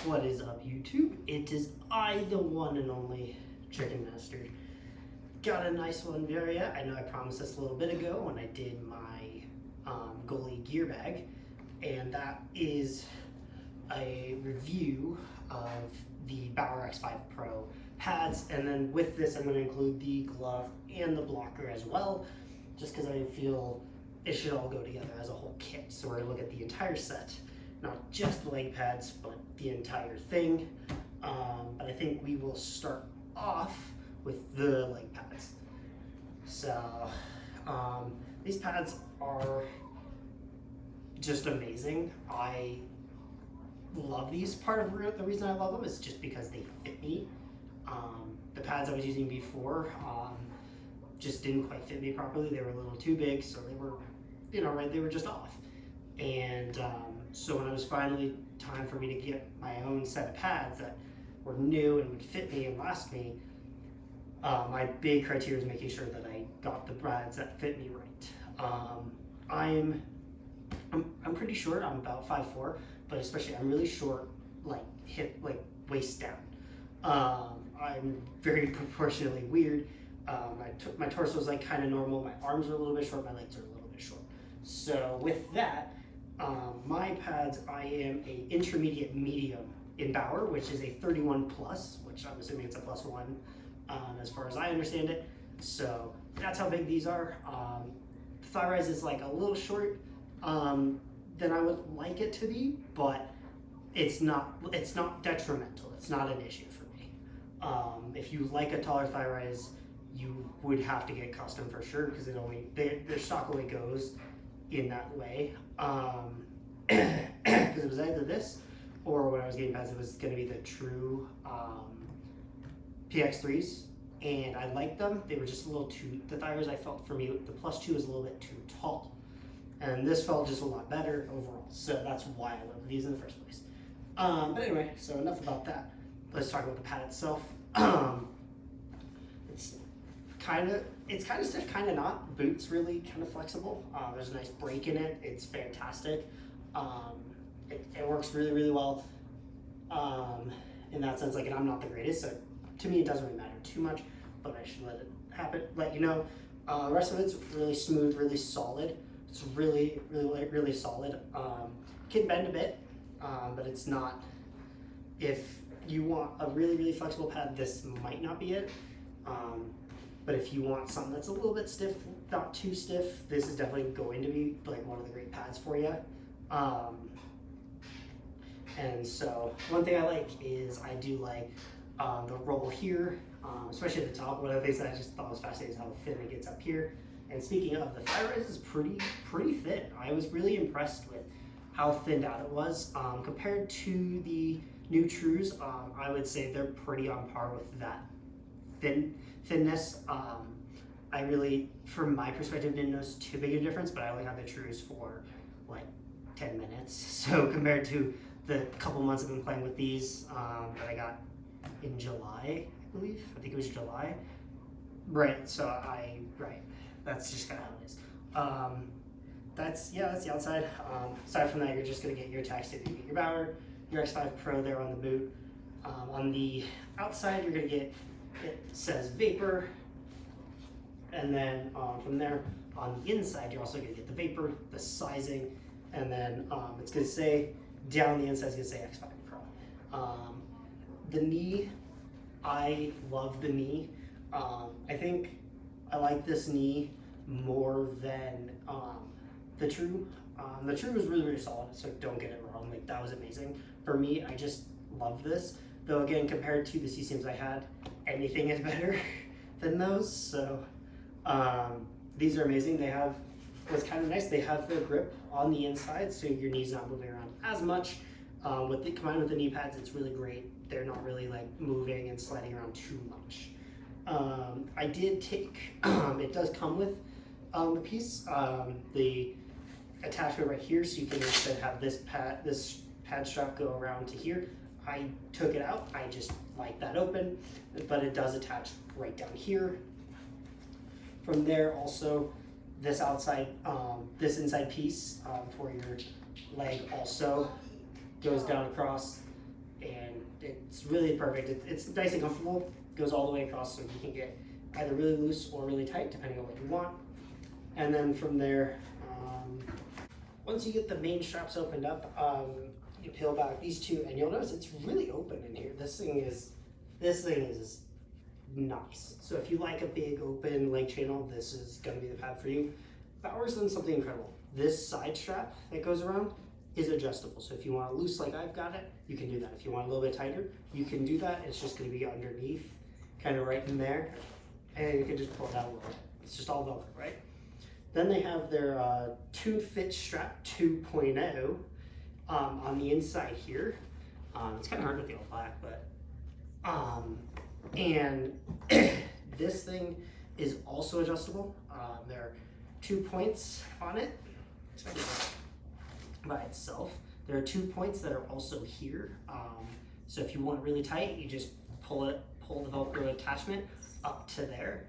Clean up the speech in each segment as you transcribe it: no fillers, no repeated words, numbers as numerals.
What is up, YouTube? It is I, the one and only Chicken Master. Got a nice one for you. I know I promised this a little bit ago when I did my Goalie gear bag, and that is a review of the Bauer X5 Pro pads, and then with this I'm going to include the glove and the blocker as well, just because I feel it should all go together as a whole kit. So we're going to look at the entire set, not just the leg pads, but the entire thing. But I think we will start off with the leg pads. So these pads are just amazing. I love these. Part of the reason I love them is just because they fit me. The pads I was using before just didn't quite fit me properly. They were a little too big, so they were, right, they were just off. And so when it was finally time for me to get my own set of pads that were new and would fit me and last me, my big criteria was making sure that I got the pads that fit me right. I'm pretty short. I'm about 5'4", but especially I'm really short, like hip, like waist down. I'm very proportionally weird. My torso is like kind of normal. My arms are a little bit short. My legs are a little bit short. So with that, my pads, I am a intermediate medium in Bauer, which is a 31 plus, which I'm assuming it's a +1 as far as I understand it. So that's how big these are. Thigh rise is like a little short than I would like it to be, but it's not detrimental. It's not an issue for me. If you like a taller thigh rise, you would have to get custom for sure, because their stock only goes in that way. Because it was either this, or when I was getting pads, it was going to be the true PX3s, and I liked them. They were just a little too, the thigh rise I felt for me, the +2 is a little bit too tall, and this felt just a lot better overall. So that's why I love these in the first place. But anyway, so enough about that. Let's talk about the pad itself. It's kind of stiff, kind of not. Boot's really kind of flexible. There's a nice break in it. It's fantastic. It works really, really well in that sense. Like, and I'm not the greatest, so to me it doesn't really matter too much, but I should let you know. The rest of it's really smooth, really solid. It's really, really, really solid. Can bend a bit, but it's not. If you want a really, really flexible pad, this might not be it. But if you want something that's a little bit stiff, not too stiff, this is definitely going to be like one of the great pads for you. And so one thing I like is I do like the roll here, especially at the top. One of the things that I just thought was fascinating is how thin it gets up here. And speaking of, the thigh rise is pretty thin. I was really impressed with how thinned out it was. Compared to the new Trues, I would say they're pretty on par with that thinness. I really, from my perspective, didn't notice too big a difference, but I only had the Trues for like 10 minutes. So compared to the couple months I've been playing with these that I got in July, I believe. I think it was July. Right, so that's just kind of how it is. That's the outside. Aside from that, you're just gonna get your tack stick, you get your Bauer, your X5 Pro there on the boot. On the outside, you're gonna get, it says Vapor, and then from there on the inside, you're also gonna get the Vapor, the sizing, and then it's gonna say down the inside, it's gonna say X5 Pro. The knee, I love the knee. I think I like this knee more than the True. The True was really, really solid, so don't get it wrong. Like, that was amazing. For me, I just love this. Though again, compared to the CCMs I had, anything is better than those. So these are amazing. They have, what's kind of nice, they have their grip on the inside, so your knee's not moving around as much. Combined with the knee pads, it's really great. They're not really like moving and sliding around too much. I did take, it does come with the piece, the attachment right here, so you can instead have this pad strap go around to here. I took it out. I just like that open, but it does attach right down here. From there, also this outside, this inside piece for your leg also goes down across. and it's really perfect. It's nice and comfortable, goes all the way across, so you can get either really loose or really tight depending on what you want. And then from there, once you get the main straps opened up, you peel back these two, and you'll notice it's really open in here. This thing is nice. So if you like a big open leg channel, this is going to be the pad for you. Bauer's done something incredible. This side strap that goes around is adjustable. So if you want it loose like I've got it, you can do that. If you want a little bit tighter, you can do that. It's just going to be underneath, kind of right in there, and you can just pull it out a little. It's just all Velcro, right? Then they have their Tune Fit Strap 2.0 on the inside here. It's kind of hard with the all black, but and this thing is also adjustable. There are 2 points on it by itself. There are 2 points that are also here. So if you want it really tight, you just pull the Velcro attachment up to there,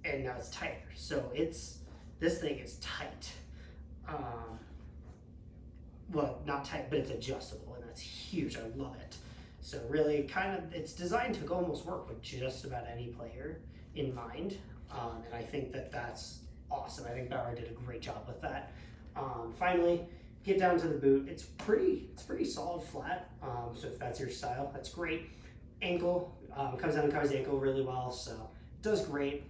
and now it's tighter. So this thing is tight. Well, not tight, but it's adjustable, and that's huge. I love it. So really, it's designed to almost work with just about any player in mind, and I think that's awesome. I think Bauer did a great job with that. Finally, get down to the boot. It's pretty solid flat. So if that's your style, that's great. Ankle comes down and covers the ankle really well, so it does great.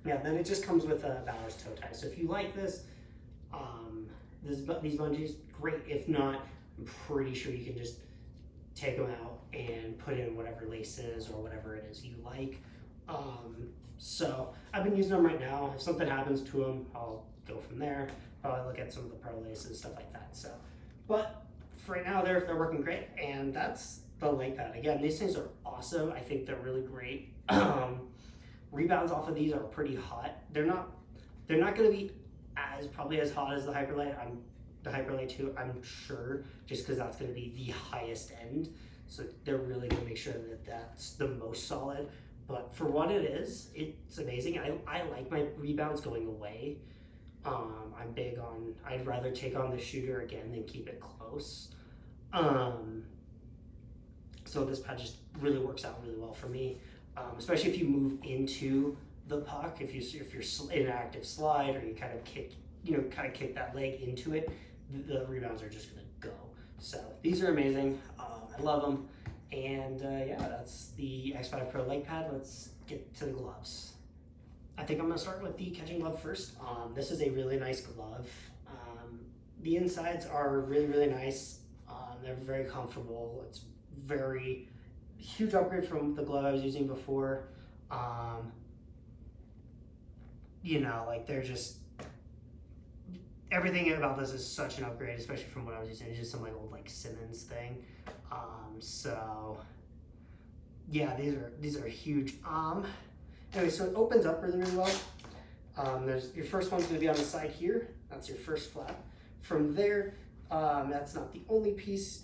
Yeah, then it just comes with a Bauer's toe tie. So if you like this, these bungees, great. If not, I'm pretty sure you can just take them out and put in whatever laces or whatever it is you like. So I've been using them right now. If something happens to them, I'll go from there. Probably look at some of the pro laces, stuff like that. So, but for right now, they're working great, and that's the leg pad. Again, these things are awesome. I think they're really great. Rebounds off of these are pretty hot. They're not going to be probably as hot as the Hyperlite. The Hyperlite 2, I'm sure, just because that's going to be the highest end. So they're really going to make sure that that's the most solid. But for what it is, it's amazing. I like my rebounds going away. I'm big on, I'd rather take on the shooter again than keep it close. So this pad just really works out really well for me, especially if you move into the puck. If you're in an active slide, or you kind of kick that leg into it, the rebounds are just gonna go. So these are amazing. I love them. And yeah, that's the X5 Pro leg pad. Let's get to the gloves. I think I'm gonna start with the catching glove first. This is a really nice glove. The insides are really, really nice. They're very comfortable. It's very huge upgrade from the glove I was using before. They're just, everything about this is such an upgrade, especially from what I was using. It's just some old Simmons thing. So yeah, these are huge. Anyway, so it opens up really, really well. There's your first one's gonna be on the side here. That's your first flap. From there, that's not the only piece.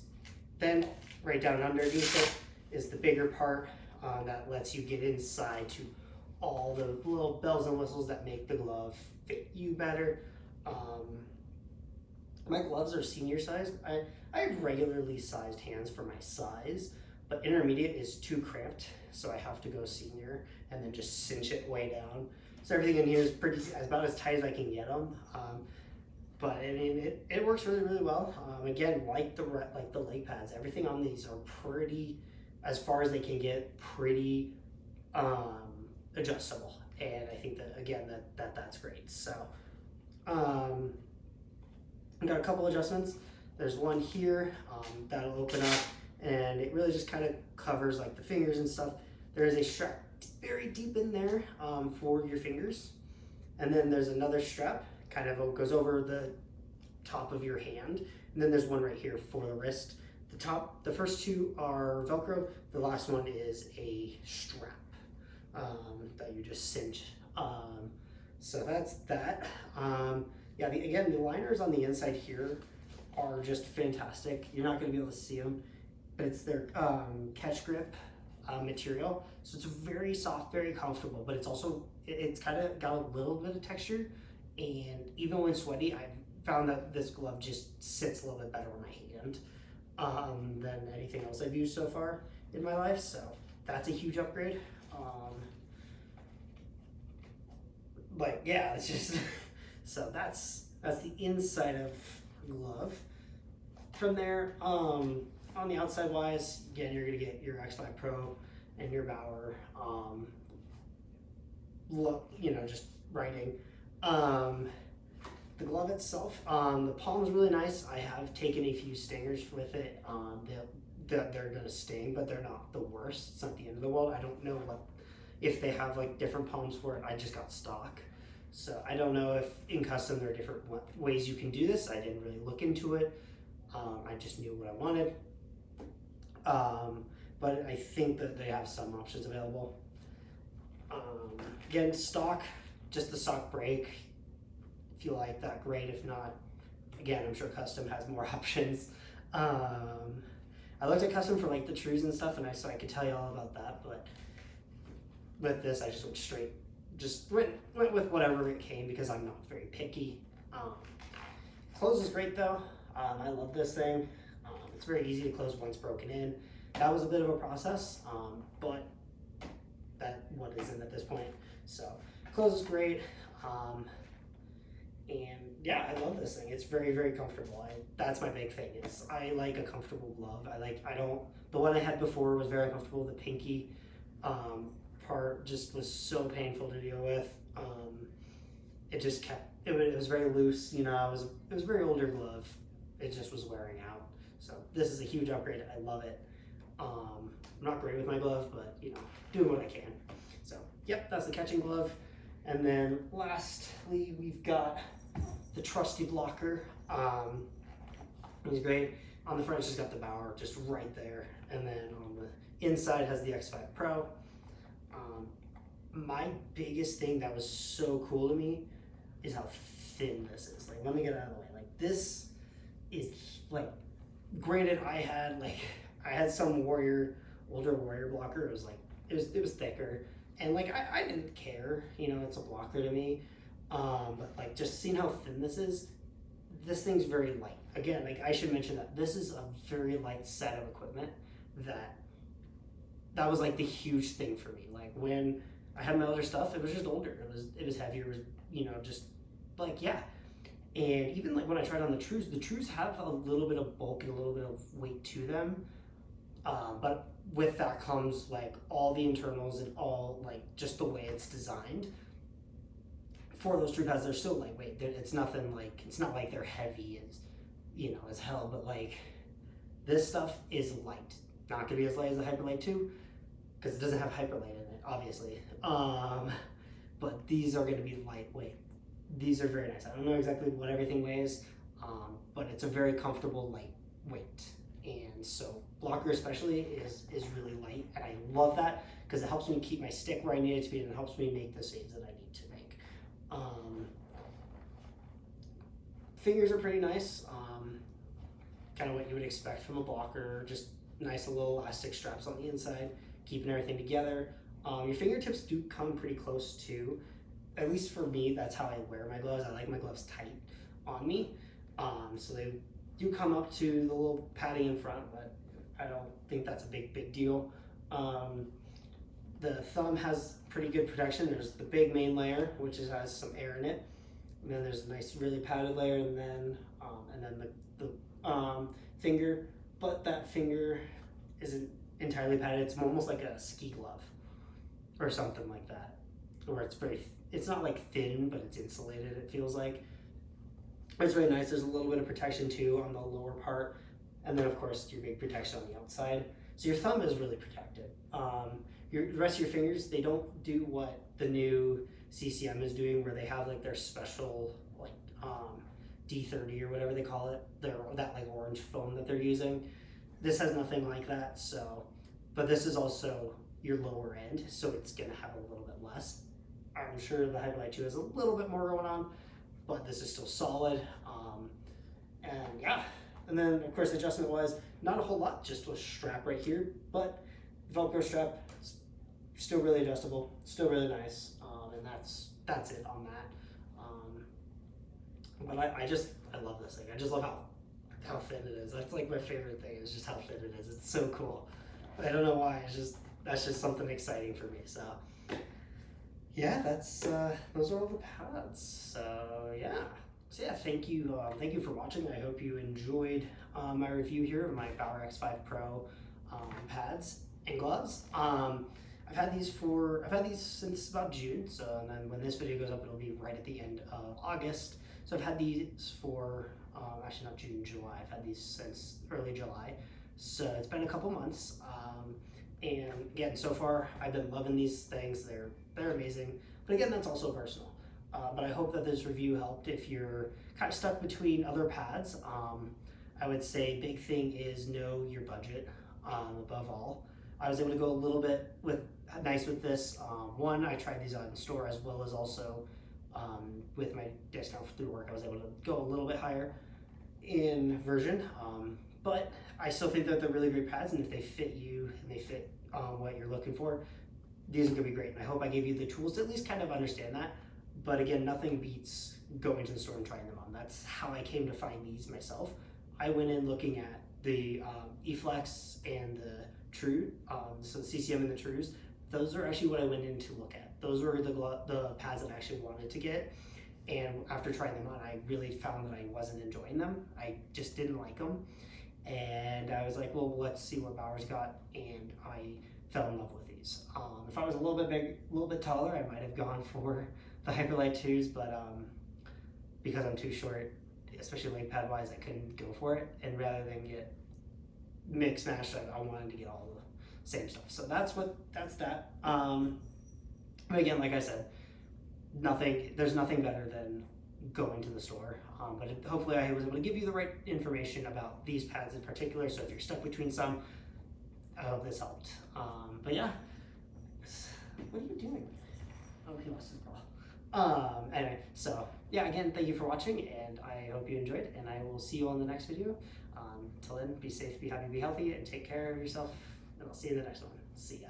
Then right down underneath it is the bigger part that lets you get inside to all the little bells and whistles that make the glove fit you better. My gloves are senior sized. I have regularly sized hands for my size, but intermediate is too cramped, so I have to go senior and then just cinch it way down. So everything in here is about as tight as I can get them. But I mean, it works really, really well. Again, like the leg pads, everything on these are pretty, as far as they can get, pretty adjustable. And I think that, again, that's great. So I got a couple adjustments. There's one here that'll open up, and it really just kind of covers the fingers and stuff. There is a strap very deep in there for your fingers. And then there's another strap kind of goes over the top of your hand. And then there's one right here for the wrist. The first two are Velcro. The last one is a strap that you just cinch. So that's that. Yeah, again, the liners on the inside here are just fantastic. You're not going to be able to see them, but it's their catch grip material. So it's very soft, very comfortable, but it's kind of got a little bit of texture. And even when sweaty, I found that this glove just sits a little bit better on my hand. than anything else I've used so far in my life. So that's a huge upgrade. But yeah, it's just so that's the inside of glove. From there, on the outside wise, again, you're gonna get your X5 Pro and your Bauer. Just writing. The glove itself, the palm is really nice. I have taken a few stingers with it. They're gonna sting, but they're not the worst. It's not the end of the world. I don't know if they have like different palms for it. I just got stock, so I don't know if in custom there are different ways you can do this. I didn't really look into it. I just knew what I wanted. But I think that they have some options available. Again, stock, just the stock break. If you like that, great. If not, again, I'm sure custom has more options. I looked at custom for like the trues and stuff, and so I could tell you all about that. But with this, I just went straight, went with whatever it came because I'm not very picky. Close is great though. I love this thing. It's very easy to close once broken in. That was a bit of a process, but that what is in at this point. So close is great. And yeah, I love this thing. It's very, very comfortable. That's my big thing is I like a comfortable glove. The one I had before was very comfortable. The pinky part just was so painful to deal with. It was very loose, it was a very older glove. It just was wearing out. So this is a huge upgrade. I love it. I'm not great with my glove, but doing what I can. So yep, that's the catching glove. And then lastly, we've got the trusty blocker. It's great. On the front, it's just got the Bauer just right there. And then on the inside has the X5 Pro. My biggest thing that was so cool to me is how thin this is. Like, let me get it out of the way. Like, this is like, granted, I had some older Warrior blocker. It was thicker. And like, I didn't care, it's a blocker to me. But like, just seeing how thin this thing's very light. Again, like I should mention that this is a very light set of equipment that was like the huge thing for me. Like when I had my other stuff, it was just older. It was heavier, it was, just like, yeah. And even like when I tried on the trues have a little bit of bulk and a little bit of weight to them. But with that comes like all the internals and all like just the way it's designed. For those true pads, they're still lightweight. It's not like they're heavy as hell, but like this stuff is light. Not gonna be as light as the Hyperlight 2 because it doesn't have Hyperlight in it, obviously. But these are gonna be lightweight. These are very nice. I don't know exactly what everything weighs, but it's a very comfortable lightweight. And so blocker especially is really light, and I love that because it helps me keep my stick where I need it to be, and it helps me make the saves that I need to make. Fingers are pretty nice, kind of what you would expect from a blocker, just nice little elastic straps on the inside, keeping everything together. Your fingertips do come pretty close to, at least for me, that's how I wear my gloves. I like my gloves tight on me, so they do come up to the little padding in front, but I don't think that's a big deal. The thumb has pretty good protection. There's the big main layer, which has some air in it, and then there's a nice, really padded layer, and then the finger. But that finger isn't entirely padded. It's almost like a ski glove or something like that, where it's not like thin, but it's insulated. It feels like. It's very nice. There's a little bit of protection too on the lower part, and then of course your big protection on the outside. So your thumb is really protected. The rest of your fingers, they don't do what the new CCM is doing, where they have like their special like D30 or whatever they call it, that like orange foam that they're using. This has nothing like that. So, but this is also your lower end, so it's gonna have a little bit less. I'm sure the Hyperlight 2 has a little bit more going on, but this is still solid. And yeah, and then of course adjustment wise, not a whole lot, just a strap right here, but Velcro strap, still really adjustable, still really nice, and that's it on that. But I love this thing. I just love how thin it is. That's like my favorite thing, is just how thin it is. It's so cool. I don't know why. That's just something exciting for me. So yeah, that's those are all the pads. So yeah, thank you for watching. I hope you enjoyed my review here of my Bauer X5 Pro pads and gloves. I've had these since about June. So, and then when this video goes up, it'll be right at the end of August. So I've had these for actually not June, July. I've had these since early July. So it's been a couple months. And again, so far I've been loving these things. They're amazing. But again, that's also personal. But I hope that this review helped if you're kind of stuck between other pads. I would say big thing is know your budget above all. I was able to go a little bit nice with this. One, I tried these on in store as well as also with my discount through work. I was able to go a little bit higher in version, but I still think that they're really great pads, and if they fit you and they fit what you're looking for, these are gonna be great. And I hope I gave you the tools to at least kind of understand that. But again, nothing beats going to the store and trying them on. That's how I came to find these myself. I went in looking at the E-Flex and the True, so the CCM and the Trues. Those are actually what I went in to look at. Those were the pads that I actually wanted to get. And after trying them on, I really found that I wasn't enjoying them. I just didn't like them. And I was like, well, let's see what Bauer's got. And I fell in love with these. If I was a little bit big, a little bit taller, I might have gone for the Hyperlight 2s, but because I'm too short, especially leg pad wise, I couldn't go for it. And rather than get mix matched, I wanted to get all the same stuff. So that's that. But again, like I said, there's nothing better than going to the store. Hopefully I was able to give you the right information about these pads in particular. So if you're stuck between some, I hope this helped. But yeah, what are you doing? Oh, he lost his ball. Anyway, so yeah, again, thank you for watching, and I hope you enjoyed, and I will see you on the next video. Till then, be safe, be happy, be healthy, and take care of yourself, and I'll see you in the next one. See ya.